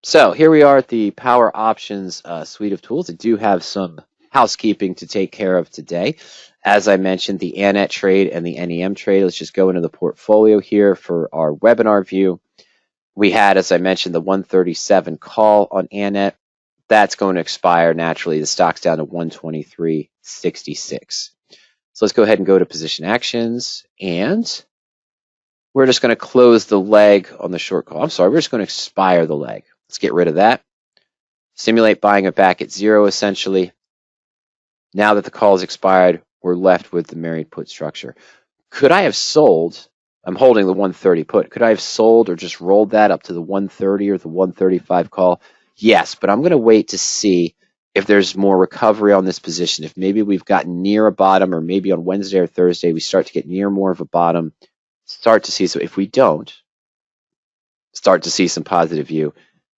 So here we are at the Power Options suite of tools. I do have some housekeeping to take care of today. As I mentioned, the ANET trade and the NEM trade. Let's just go into the portfolio here for our webinar view. We had, as I mentioned, the 137 call on ANET. That's going to expire naturally. The stock's down to 123.66. So let's go ahead and go to position actions, and we're just going to close the leg on the short call. I'm sorry, we're just going to expire the leg. Let's get rid of that. Simulate buying it back at zero, essentially. Now that the call is expired, we're left with the married put structure. Could I have sold? I'm holding the 130 put. Could I have sold or just rolled that up to the 130 or the 135 call? Yes, but I'm going to wait to see if there's more recovery on this position. If maybe we've gotten near a bottom, or maybe on Wednesday or Thursday we start to get near more of a bottom, start to see. So if we don't start to see some positive view,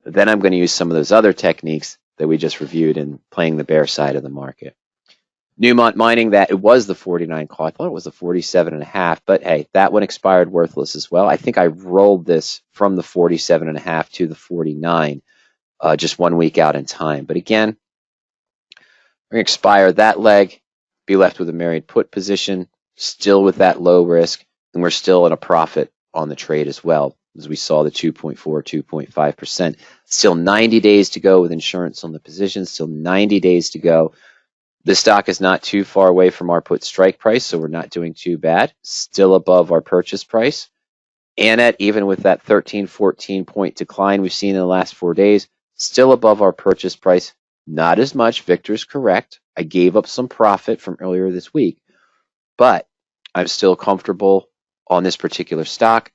then I'm going to use some of those other techniques that we just reviewed in playing the bear side of the market. Newmont Mining, that it was the 49 call. I thought it was the 47.5, but hey, that one expired worthless as well. I think I rolled this from the 47.5 to the 49, just 1 week out in time. But again, we're going to expire that leg, be left with a married put position, still with that low risk, and we're still in a profit on the trade as well, as we saw the 2.4, 2.5%. Still 90 days to go with insurance on the position, still 90 days to go. The stock is not too far away from our put strike price, so we're not doing too bad. Still above our purchase price. ANET, even with that 13, 14 point decline we've seen in the last 4 days, still above our purchase price. Not as much. Victor's correct. I gave up some profit from earlier this week, but I'm still comfortable on this particular stock.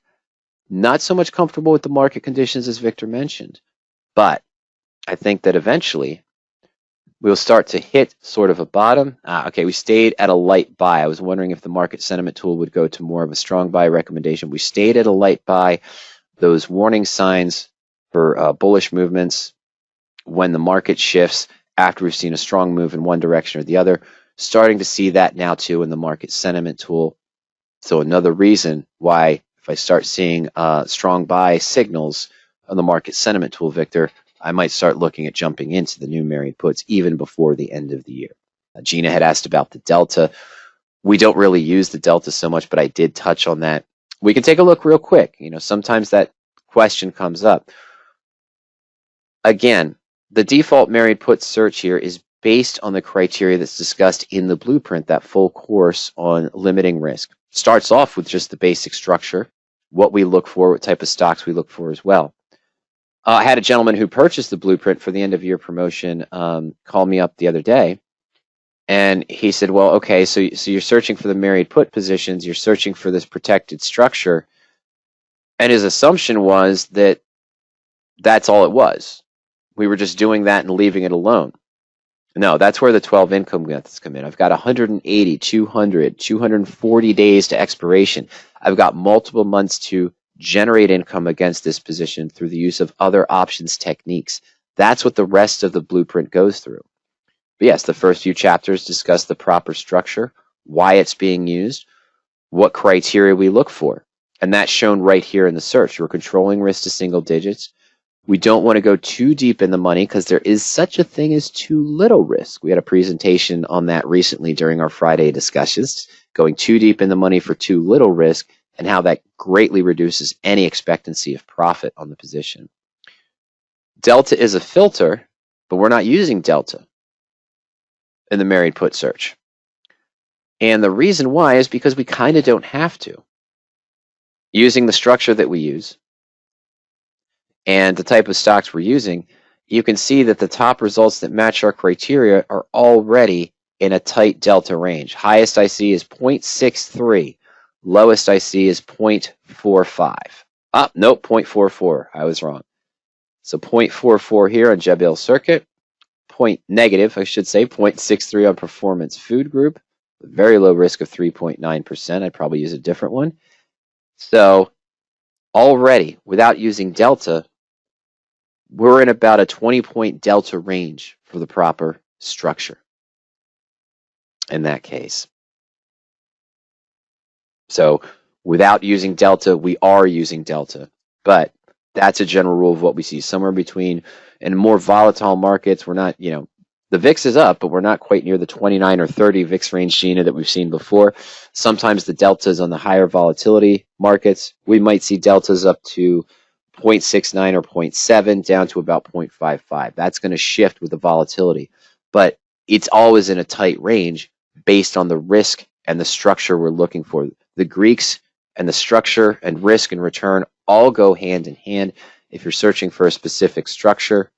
Not so much comfortable with the market conditions as Victor mentioned, but I think that eventually we'll start to hit sort of a bottom. Okay, we stayed at a light buy. I was wondering if the market sentiment tool would go to more of a strong buy recommendation. We stayed at a light buy. Those warning signs for bullish movements when the market shifts after we've seen a strong move in one direction or the other. Starting to see that now too in the market sentiment tool. So another reason why if I start seeing strong buy signals on the market sentiment tool, Victor, I might start looking at jumping into the new married puts even before the end of the year. Gina had asked about the delta. We don't really use the delta so much, but I did touch on that. We can take a look real quick. You know, sometimes that question comes up. Again, the default married put search here is based on the criteria that's discussed in the blueprint, that full course on limiting risk. Starts off with just the basic structure, what we look for, what type of stocks we look for as well. I had a gentleman who purchased the blueprint for the end of year promotion call me up the other day, and he said, well, okay, so you're searching for the married put positions, you're searching for this protected structure, and his assumption was that that's all it was. We were just doing that and leaving it alone. No, that's where the 12 income methods come in. I've got 180, 200, 240 days to expiration. I've got multiple months to generate income against this position through the use of other options techniques. That's what the rest of the blueprint goes through. But yes, the first few chapters discuss the proper structure, why it's being used, what criteria we look for. And that's shown right here in the search. We're controlling risk to single digits. We don't want to go too deep in the money because there is such a thing as too little risk. We had a presentation on that recently during our Friday discussions, going too deep in the money for too little risk and how that greatly reduces any expectancy of profit on the position. Delta is a filter, but we're not using delta in the married put search. And the reason why is because we kind of don't have to. Using the structure that we use and the type of stocks we're using, you can see that the top results that match our criteria are already in a tight delta range. Highest I see is 0.63. Lowest I see is 0.45. Nope, 0.44. I was wrong. So 0.44 here on Jebel Circuit. Negative, I should say, 0.63 on Performance Food Group. Very low risk of 3.9%. I'd probably use a different one. So already, without using delta, we're in about a 20-point delta range for the proper structure in that case. So without using delta, we are using delta. But That's a general rule of what we see. Somewhere between, in more volatile markets, we're not, the VIX is up, but we're not quite near the 29 or 30 VIX range, Gina, that we've seen before. Sometimes the deltas on the higher volatility markets, we might see deltas up to 0.69 or 0.7 down to about 0.55. That's going to shift with the volatility, but it's always in a tight range based on the risk and the structure we're looking for. The Greeks and the structure and risk and return all go hand in hand. If you're searching for a specific structure,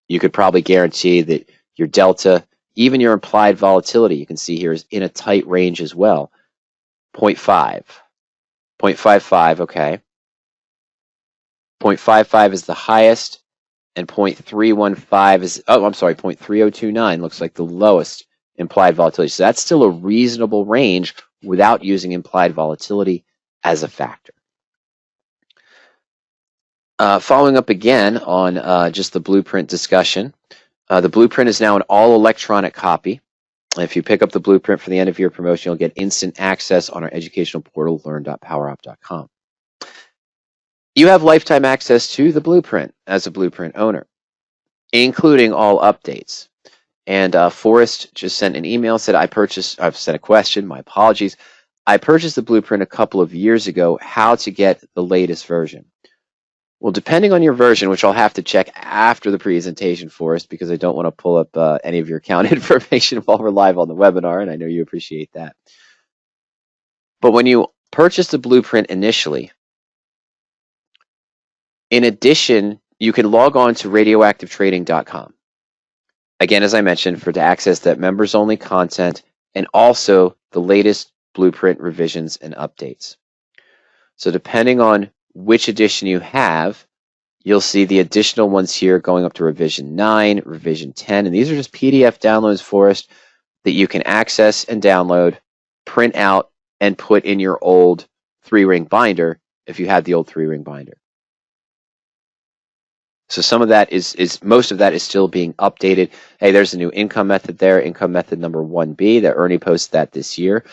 you could probably guarantee that your delta, even your implied volatility, you can see here, is in a tight range as well. 0.5, 0.55, okay. 0.55 is the highest, and 0.315 is, 0.3029 looks like the lowest implied volatility. So that's still a reasonable range without using implied volatility as a factor. Following up again on just the blueprint discussion, the blueprint is now an all-electronic copy. If you pick up the blueprint for the end of year promotion, you'll get instant access on our educational portal, learn.powerop.com. You have lifetime access to the blueprint as a blueprint owner, including all updates. And Forest just sent an email, said, I've sent a question, my apologies. I purchased the blueprint a couple of years ago. How to get the latest version? Well, depending on your version, which I'll have to check after the presentation, Forest, because I don't want to pull up any of your account information while we're live on the webinar, and I know you appreciate that. But when you purchase the blueprint initially, in addition, you can log on to RadioActiveTrading.com. Again, as I mentioned, to access that members-only content and also the latest blueprint revisions and updates. So depending on which edition you have, you'll see the additional ones here going up to revision 9, revision 10, and these are just PDF downloads for us that you can access and download, print out, and put in your old 3-ring binder if you had the old 3-ring binder. So some of that most of that is still being updated. Hey, there's a new income method there, income method number 1B, that Ernie posted that this year.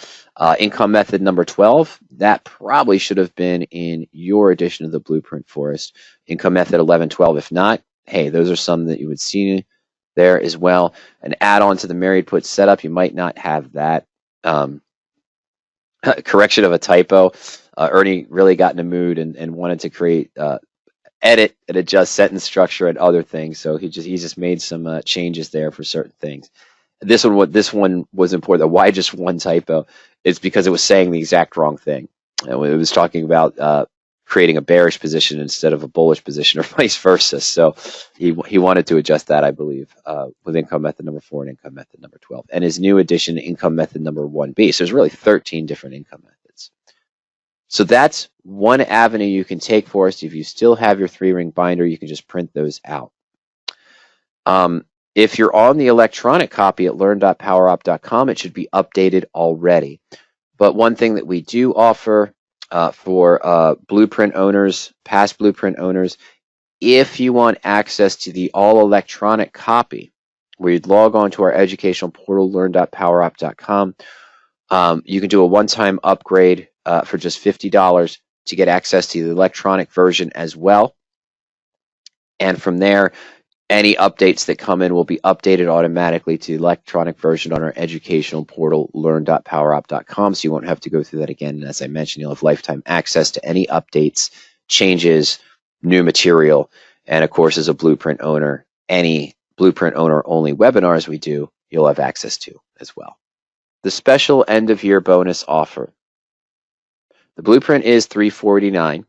Income method number 12, that probably should have been in your edition of the blueprint, Forest. Income method 11, 12, if not, hey, those are some that you would see there as well. An add-on to the married put setup, you might not have that. Correction of a typo. Ernie really got in a mood and wanted to create edit and adjust sentence structure and other things. So he just made some changes there for certain things. This one was important. Why just one typo? It's because it was saying the exact wrong thing. It was talking about creating a bearish position instead of a bullish position, or vice versa. So he wanted to adjust that, I believe, with income method number 4 and income method number 12, and his new addition, income method number 1B. So there's really 13 different income methods. So that's one avenue you can take for us. If you still have your 3-ring binder, you can just print those out. If you're on the electronic copy at learn.powerop.com, it should be updated already. But one thing that we do offer for blueprint owners, past blueprint owners, if you want access to the all-electronic copy, where you'd log on to our educational portal, learn.powerop.com, you can do a one-time upgrade for just $50 to get access to the electronic version as well. And from there, any updates that come in will be updated automatically to the electronic version on our educational portal, learn.powerop.com, so you won't have to go through that again. And as I mentioned, you'll have lifetime access to any updates, changes, new material, and of course, as a blueprint owner, any blueprint owner only webinars we do, you'll have access to as well. The special end of year bonus offer. The blueprint is $349.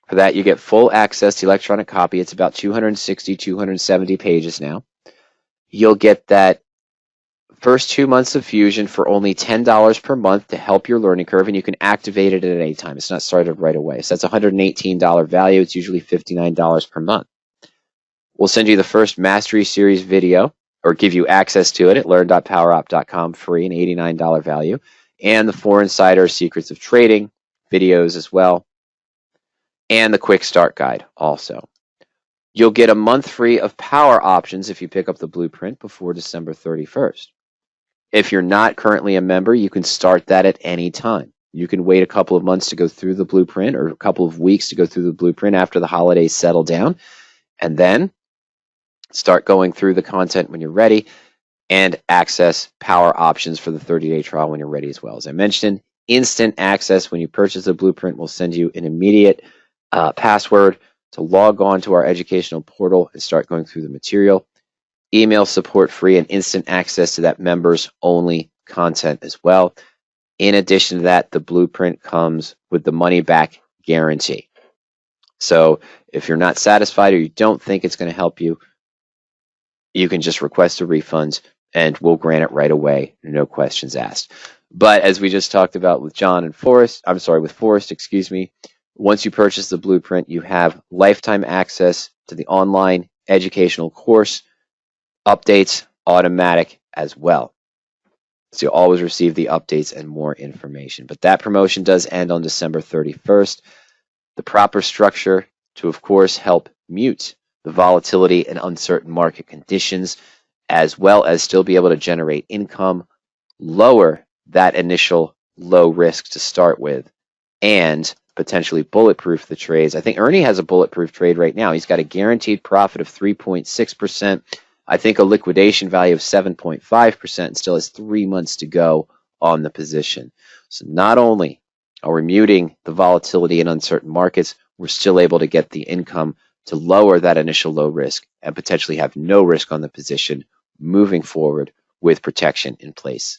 For that, you get full access to electronic copy. It's about 260, 270 pages now. You'll get that first 2 months of Fusion for only $10 per month to help your learning curve, and you can activate it at any time. It's not started right away. So that's a $118 value. It's usually $59 per month. We'll send you the first Mastery Series video, or give you access to it at learn.powerop.com, free, an $89 value, and the 4 Insider Secrets of Trading videos as well, and the Quick Start Guide also. You'll get a month free of Power Options if you pick up the blueprint before December 31st. If you're not currently a member, you can start that at any time. You can wait a couple of months to go through the blueprint, or a couple of weeks to go through the blueprint after the holidays settle down, and then start going through the content when you're ready and access Power Options for the 30-day trial when you're ready as well. As I mentioned, instant access when you purchase a blueprint. We'll send you an immediate password to log on to our educational portal and start going through the material. Email support free and instant access to that members only content as well. In addition to that, the blueprint comes with the money back guarantee. So if you're not satisfied or you don't think it's going to help you, you can just request a refund and we'll grant it right away, no questions asked. But as we just talked about with Forest, once you purchase the blueprint, you have lifetime access to the online educational course, updates automatic as well. So you'll always receive the updates and more information. But that promotion does end on December 31st. The proper structure to, of course, help mute the volatility and uncertain market conditions, as well as still be able to generate income, lower that initial low risk to start with, and potentially bulletproof the trades. I think Ernie has a bulletproof trade right now. He's got a guaranteed profit of 3.6%. I think a liquidation value of 7.5%, and still has 3 months to go on the position. So not only are we muting the volatility in uncertain markets, we're still able to get the income to lower that initial low risk and potentially have no risk on the position moving forward with protection in place.